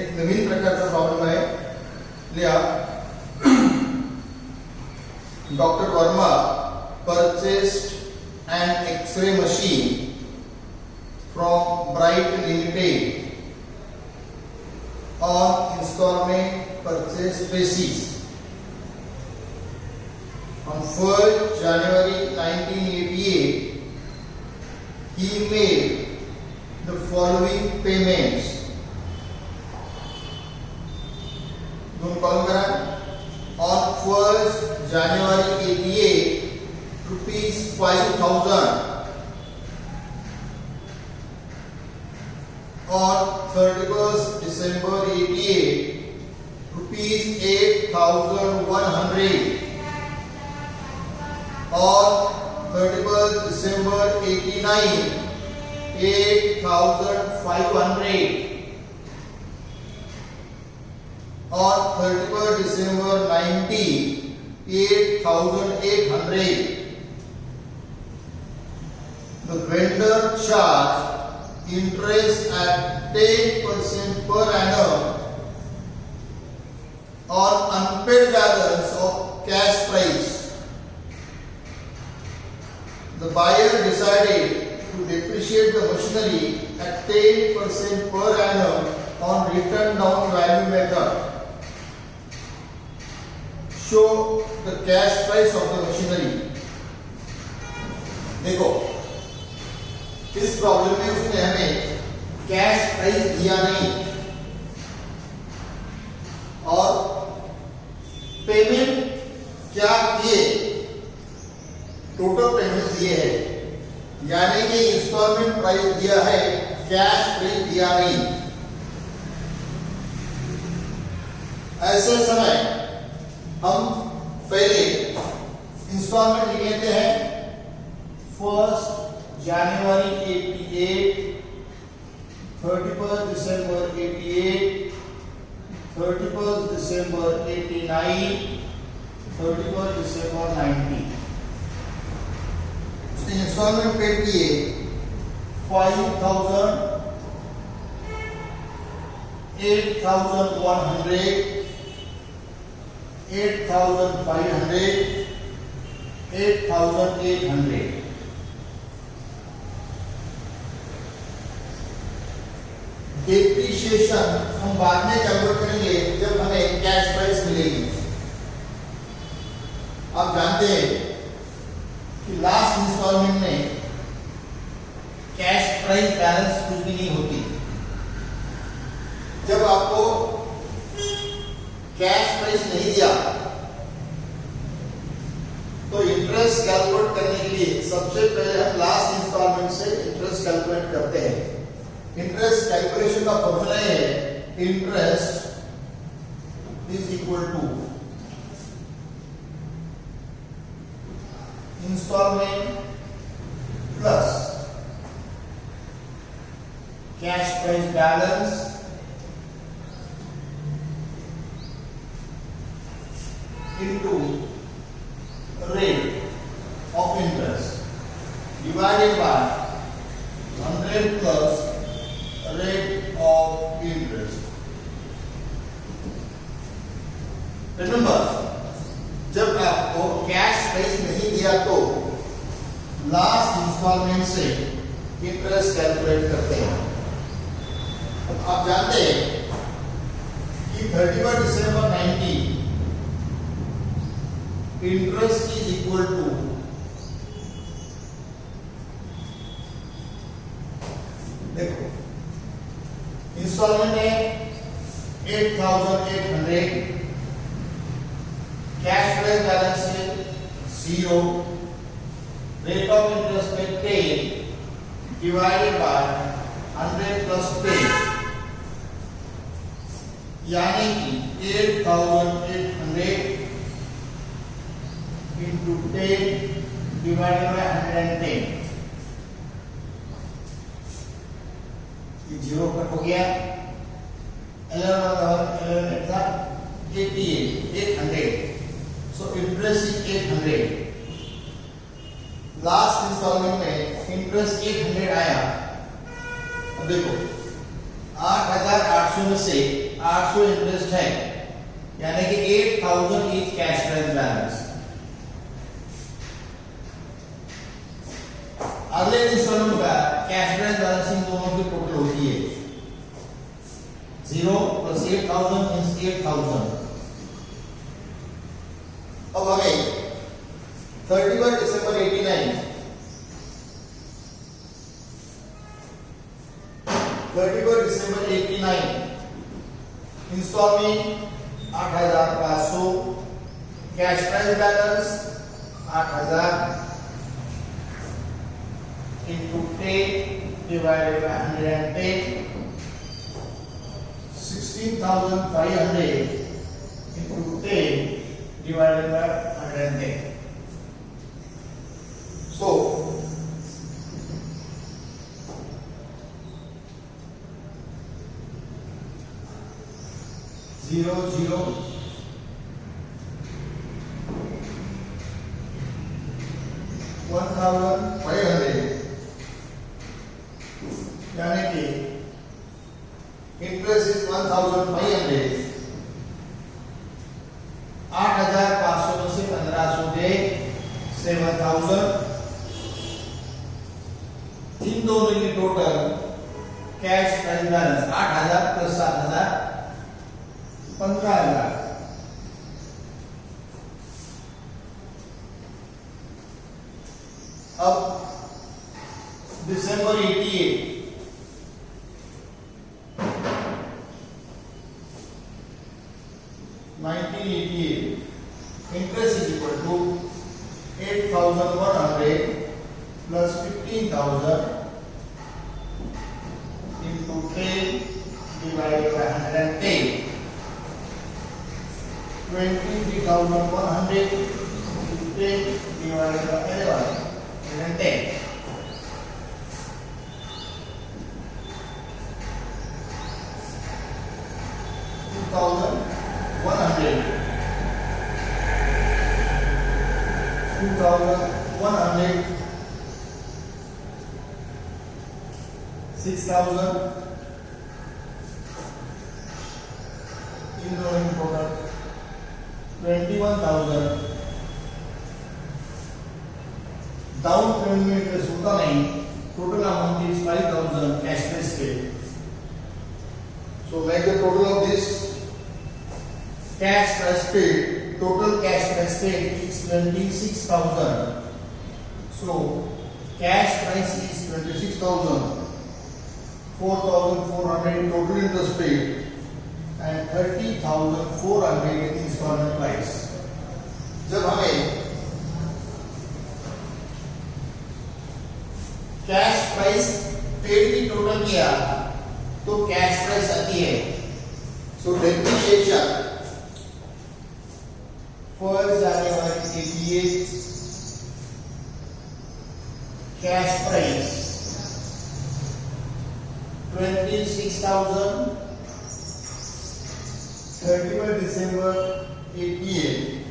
एक नवीन प्रकारचा प्रॉब्लेम आहे. लिहा. Doctor Verma purchased an X-ray machine from Bright Limited on installment purchase basis. On 1st January 1988, he made the following payments. दोन column करा. On 1st January 88, rupees 5,000. On 31st December 88, rupees 8,100. On 31st December 89, 8,500. On 31st December 90, 8,800. The vendor charged interest at 10% per annum on unpaid balance of cash price. The buyer decided to depreciate the machinery at 10% per annum on written down value method. Show the cash price of the machinery. देखो, इस problem में उसने हमें cash price दिया नहीं और payment क्या किए, टोटल पेमेंट दिए हैं, यानी कि इंस्टॉलमेंट प्राइस दिया है, कैश प्राइस दिया नहीं. ऐसे समय हम पहले इंस्टॉलमेंट लिख लेते हैं. 1st January 88, 31st December 88, 31st December 89, 31st December 90. उसने इंस्टॉलमेंट पेड किए 5,000, 8,100, 8,500, 8,800. डेप्रिसिएशन हम बाद में कैलकुलेट करेंगे जब हमें कैश प्राइस मिलेगी. आप जानते हैं कि लास्ट इंस्टॉलमेंट में कैश प्राइस बैलेंस कुछ भी नहीं होती. जब आपको कैश प्राइस नहीं दिया तो इंटरेस्ट कैलकुलेट करने के लिए सबसे पहले हम लास्ट इंस्टॉलमेंट से इंटरेस्ट कैलकुलेट करते हैं. इंटरेस्ट कैलकुलेशन का फॉर्मूला है interest is equal to installment plus cash price balance into rate of interest divided by 100 plus rate of interest. Remember, जब आपको कैश प्राइस नहीं दिया तो लास्ट इंस्टॉलमेंट से इंटरेस्ट कैलकुलेट करते हैं. अब आप जानते हैं कि 31 दिसंबर 90 इंटरेस्ट इज इक्वल टू देखो इंस्टॉलमेंट है 8,800, कैश प्राइस बैलेंस है 0, रेट ऑफ इंटरेस्ट है 10 डिवाइडेड बाय 100 प्लस 10, यानी कि 8,800 into 10 divided by 110. ये जीरो कट हो गया. 11 88, 800. So interest is 800. Last installment में इंटरेस्ट 800 आया. अब देखो 8,800 में से 800 इंटरेस्ट है, यानी कि 8000 इज कैश प्राइस बैलेंस। अगले इंस्टॉलमेंट का कैश प्राइस बैलेंस इन दोनों की टोटल होती है 0 प्लस 8000 मींस 8000। अब हमें 31 दिसंबर 89 installment 8500, cash price balance 8000 into 10 divided by 110, 16,500 into 10 divided by 110. So 0 0 1,500, यानी कि इंटरेस्ट इज 1,500। 8,500 में से 1,500 दे 7,000। इन दोनों की total cash price balance 8,000 plus 7,000 15,000। अब दिसंबर 88 1988 interest is equal to 8,100 plus 15,000 into 10 divided by 110, 23,100 into 10 divided by 11, 110. 2,100 6,000 in total 21,000। Down payment में होता नहीं, total amount is 5,000 cash price पे। So make the total of this cash price paid. Total cash price paid is 26,000. So cash price is 26,000. 4,400 in total interest paid and 30,400 in installment price. जब हमें cash price paid की total किया तो cash price आती है। सो depreciation first January 88 cash price 26,000, 31 December 88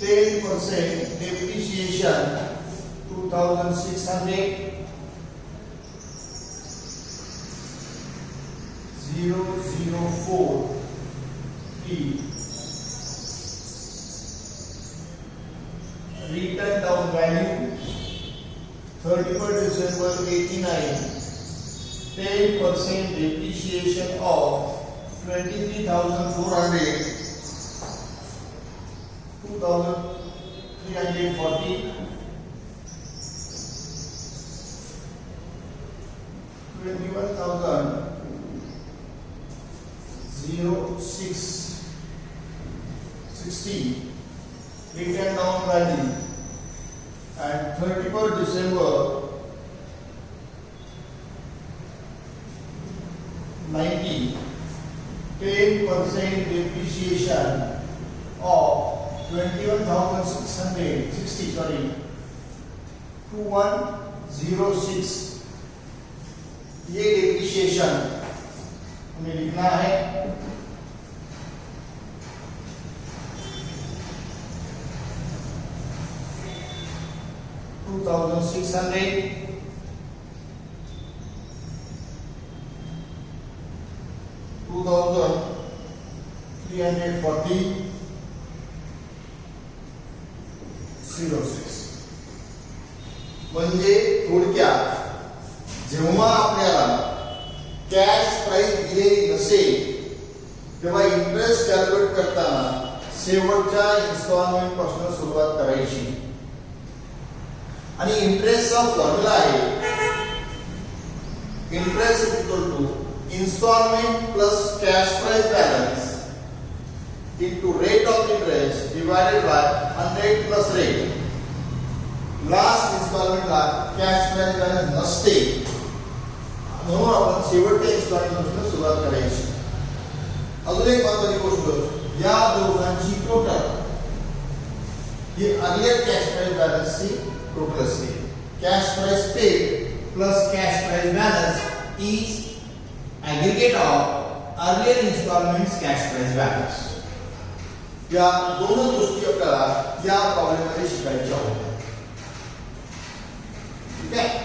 10% depreciation 2,600 004 T written down value 31 December 89 10% depreciation of 23,400 2,340 21,000 0660 written down value and 31st December 90 10% depreciation of 21,660 sorry 2106 ये depreciation हमें लिखना है। $2,600 06. म्हणजे थोडक्यात जेव्हा आपल्याला कॅश प्राइस दिलेली नसेल तेव्हा इंटरेस्ट कॅल्क्युलेट करताना शेवटच्या इन्स्टॉलमेंट पासून सुरुवात करायची आणि इंटरेस्टचा फॉर्म्युला आहे interest is equal to installment plus cash price balance into rate of interest divided by 100 plus rate. Last installment ला cash price balance नसते म्हणून आपण शेवटच्या installment पासून सुरुवात करायची. अजून एक महत्त्वाची गोष्ट या दोघांची टोटल ही अर्लियर कॅश प्राइस बॅलन्स ची टोटल असते. Cash price paid plus cash price balance is aggregate of earlier installments cash price balance. या दोनच गोष्टी आपल्याला या प्रॉब्लेम मध्ये शिकायच्या होत्या. ठीक आहे.